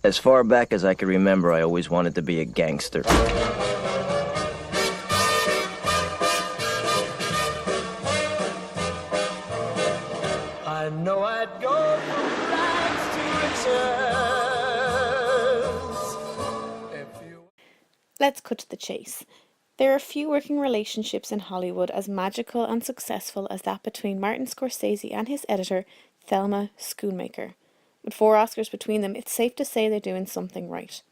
As far back as I can remember, I always wanted to be a gangster. I know I'd go from rags to riches. Let's cut to the chase. There are few working relationships in Hollywood as magical and successful as that between Martin Scorsese and his editor, Thelma Schoonmaker. With 4 Oscars between them, it's safe to say they're doing something right.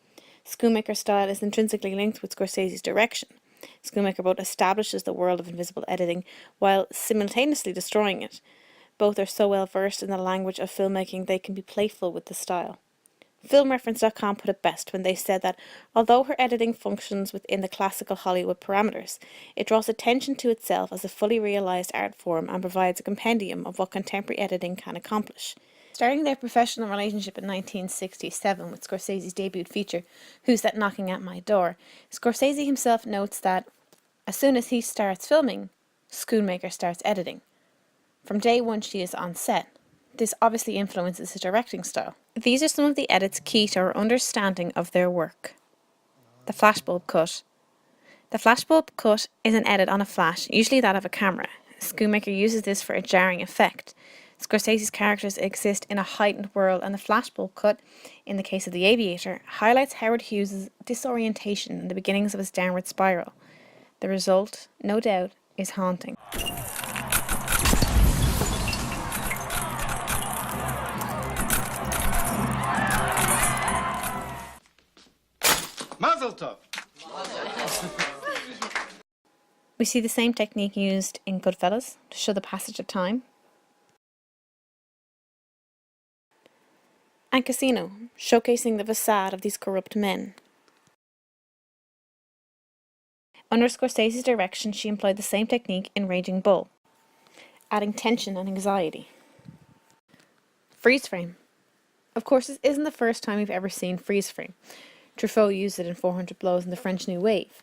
Schoonmaker's style is intrinsically linked with Scorsese's direction. Schoonmaker both establishes the world of invisible editing while simultaneously destroying it. Both are so well versed in the language of filmmaking they can be playful with the style. FilmReference.com put it best when they said that although her editing functions within the classical Hollywood parameters, it draws attention to itself as a fully realised art form and provides a compendium of what contemporary editing can accomplish. Starting their professional relationship in 1967 with Scorsese's debut feature, Who's That Knocking at My Door, Scorsese himself notes that as soon as he starts filming, Schoonmaker starts editing. From day one she is on set. This obviously influences his directing style. These are some of the edits key to our understanding of their work. The flashbulb cut. The flashbulb cut is an edit on a flash, usually that of a camera. Schoonmaker uses this for a jarring effect. Scorsese's characters exist in a heightened world, and the flashbulb cut, in the case of The Aviator, highlights Howard Hughes' disorientation and the beginnings of his downward spiral. The result, no doubt, is haunting. Mazel tov. We see the same technique used in Goodfellas to show the passage of time. And Casino, showcasing the facade of these corrupt men. Under Scorsese's direction, she employed the same technique in Raging Bull, adding tension and anxiety. Freeze frame. Of course, this isn't the first time we've ever seen freeze frame. Truffaut used it in 400 Blows and the French New Wave,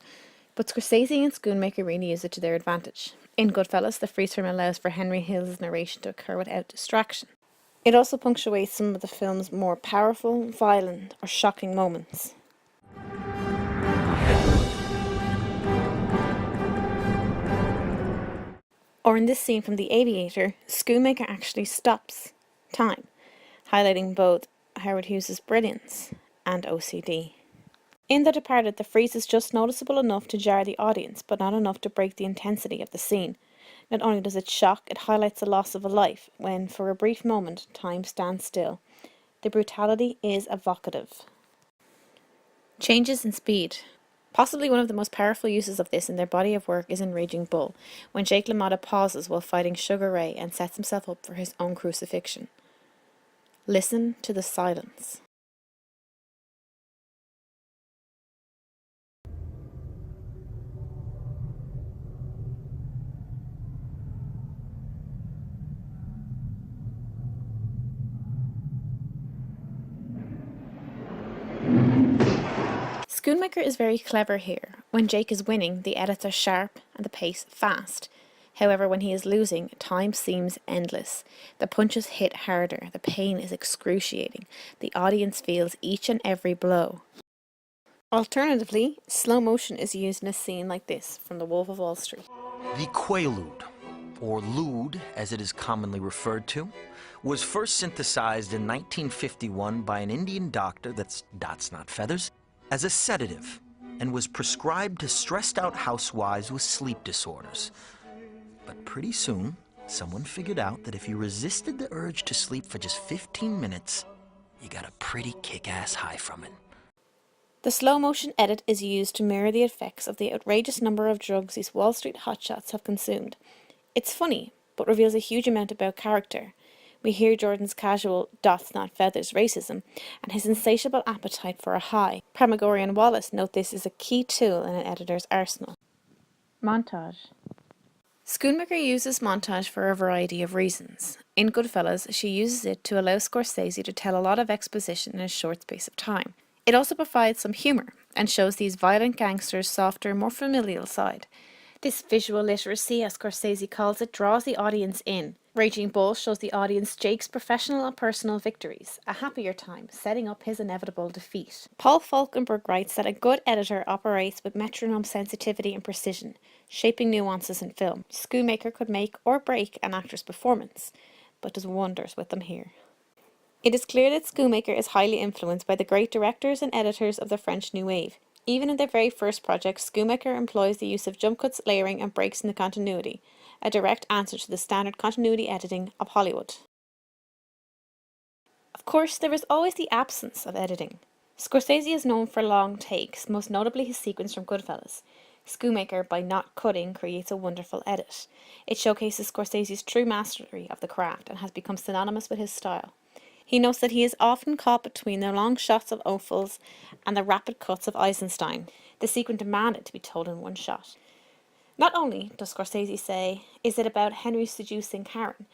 but Scorsese and Schoonmaker really use it to their advantage. In Goodfellas, the freeze frame allows for Henry Hill's narration to occur without distraction. It also punctuates some of the film's more powerful, violent, or shocking moments. Or in this scene from The Aviator, Schoonmaker actually stops time, highlighting both Howard Hughes' brilliance and OCD. In The Departed, the freeze is just noticeable enough to jar the audience, but not enough to break the intensity of the scene. Not only does it shock, it highlights the loss of a life, when, for a brief moment, time stands still. The brutality is evocative. Changes in speed. Possibly one of the most powerful uses of this in their body of work is in Raging Bull, when Jake LaMotta pauses while fighting Sugar Ray and sets himself up for his own crucifixion. Listen to the silence. Schoonmaker is very clever here. When Jake is winning, the edits are sharp and the pace fast. However, when he is losing, time seems endless. The punches hit harder, the pain is excruciating. The audience feels each and every blow. Alternatively, slow motion is used in a scene like this from The Wolf of Wall Street. The Quaalude, or lude as it is commonly referred to, was first synthesized in 1951 by an Indian doctor, that's dots not feathers, as a sedative, and was prescribed to stressed-out housewives with sleep disorders. But pretty soon, someone figured out that if you resisted the urge to sleep for just 15 minutes, you got a pretty kick-ass high from it. The slow motion edit is used to mirror the effects of the outrageous number of drugs these Wall Street hotshots have consumed. It's funny, but reveals a huge amount about character. We hear Jordan's casual dots not feathers racism and his insatiable appetite for a high. Pramagori and Wallace note this is a key tool in an editor's arsenal. Montage. Schoonmaker uses montage for a variety of reasons. In Goodfellas, she uses it to allow Scorsese to tell a lot of exposition in a short space of time. It also provides some humour and shows these violent gangsters' softer, more familial side. This visual literacy, as Scorsese calls it, draws the audience in. Raging Bull shows the audience Jake's professional and personal victories, a happier time, setting up his inevitable defeat. Paul Falkenberg writes that a good editor operates with metronome sensitivity and precision, shaping nuances in film. Schoonmaker could make or break an actor's performance, but does wonders with them here. It is clear that Schoonmaker is highly influenced by the great directors and editors of the French New Wave. Even in their very first project, Schoonmaker employs the use of jump cuts, layering and breaks in the continuity, a direct answer to the standard continuity editing of Hollywood. Of course, there is always the absence of editing. Scorsese is known for long takes, most notably his sequence from Goodfellas. Schoonmaker, by not cutting, creates a wonderful edit. It showcases Scorsese's true mastery of the craft and has become synonymous with his style. He notes that he is often caught between the long shots of Ophuls and the rapid cuts of Eisenstein. The sequence demanded to be told in one shot. Not only does Scorsese say, is it about Henry seducing Karen,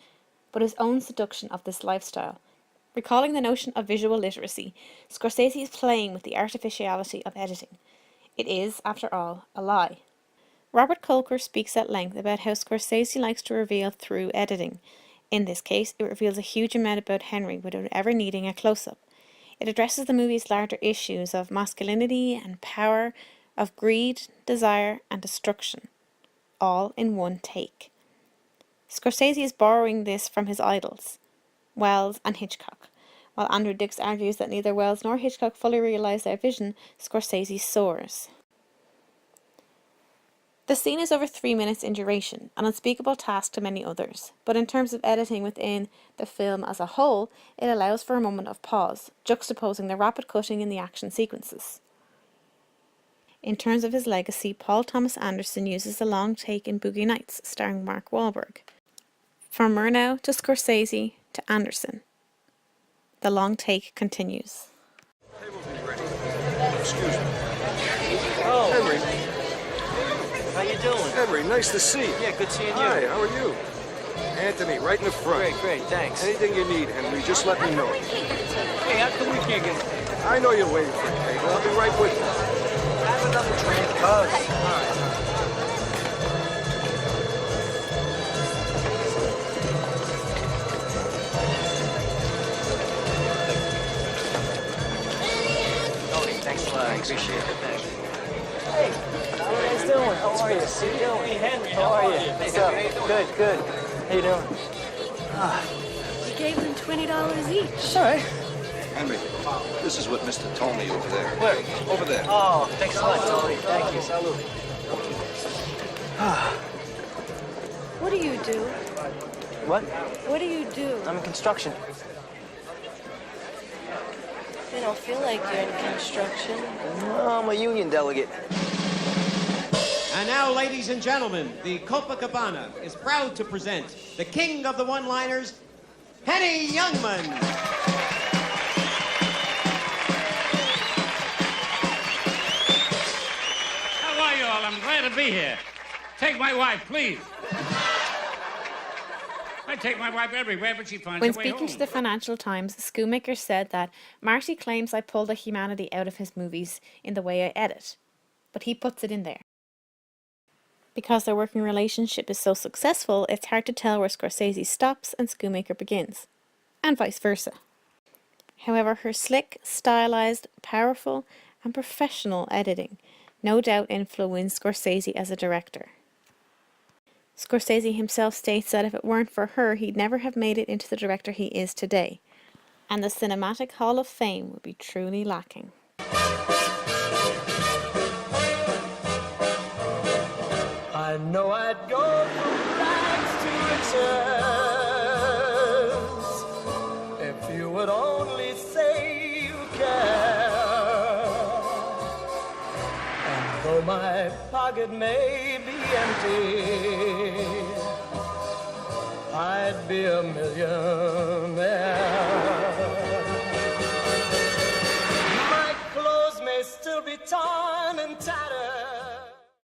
but his own seduction of this lifestyle. Recalling the notion of visual literacy, Scorsese is playing with the artificiality of editing. It is, after all, a lie. Robert Kolker speaks at length about how Scorsese likes to reveal through editing. In this case, it reveals a huge amount about Henry without ever needing a close-up. It addresses the movie's larger issues of masculinity and power, of greed, desire, and destruction, all in one take. Scorsese is borrowing this from his idols, Wells and Hitchcock. While Andrew Dix argues that neither Wells nor Hitchcock fully realised their vision, Scorsese soars. The scene is over 3 minutes in duration, an unspeakable task to many others, but in terms of editing within the film as a whole, it allows for a moment of pause, juxtaposing the rapid cutting in the action sequences. In terms of his legacy, Paul Thomas Anderson uses the long take in Boogie Nights, starring Mark Wahlberg. From Murnau to Scorsese to Anderson, the long take continues. Excuse me. Oh, Henry. how you doing? Henry, nice to see you. Yeah, good seeing you. Hi, how are you? Anthony, right in the front. Great, thanks. Anything you need, Henry, just let me know. Hey, how come we can't get... I know you're waiting for a table. I'll be right with you. Have another drink, cuz. Thanks a lot. I appreciate it. Thanks. Hey, how are you guys doing? How are you? See you. Hey, Henry, how are you? What's up? Good. How you doing? You gave them $20 each. All right. Henry, this is what Mr. told me over there. Where? Over there. Oh, thanks a lot, Tony. Thank you. Salud. What do you do? What? What do you do? I'm in construction. You don't feel like you're in construction. No, I'm a union delegate. And now, ladies and gentlemen, the Copacabana is proud to present the king of the one-liners, Henny Youngman. How are you all? I'm glad to be here. Take my wife, please. I take my wife everywhere, but she finds When her way speaking home. to the Financial Times, Schoonmaker said that Marty claims I pull the humanity out of his movies in the way I edit, but he puts it in there. Because their working relationship is so successful, it's hard to tell where Scorsese stops and Schoonmaker begins, and vice versa. However, her slick, stylized, powerful, and professional editing no doubt influenced Scorsese as a director. Scorsese himself states that if it weren't for her, he'd never have made it into the director he is today, and the Cinematic Hall of Fame would be truly lacking. I know I'd go from rags to riches if you would only say you care. And though my pocket may be empty, I'd be a millionaire.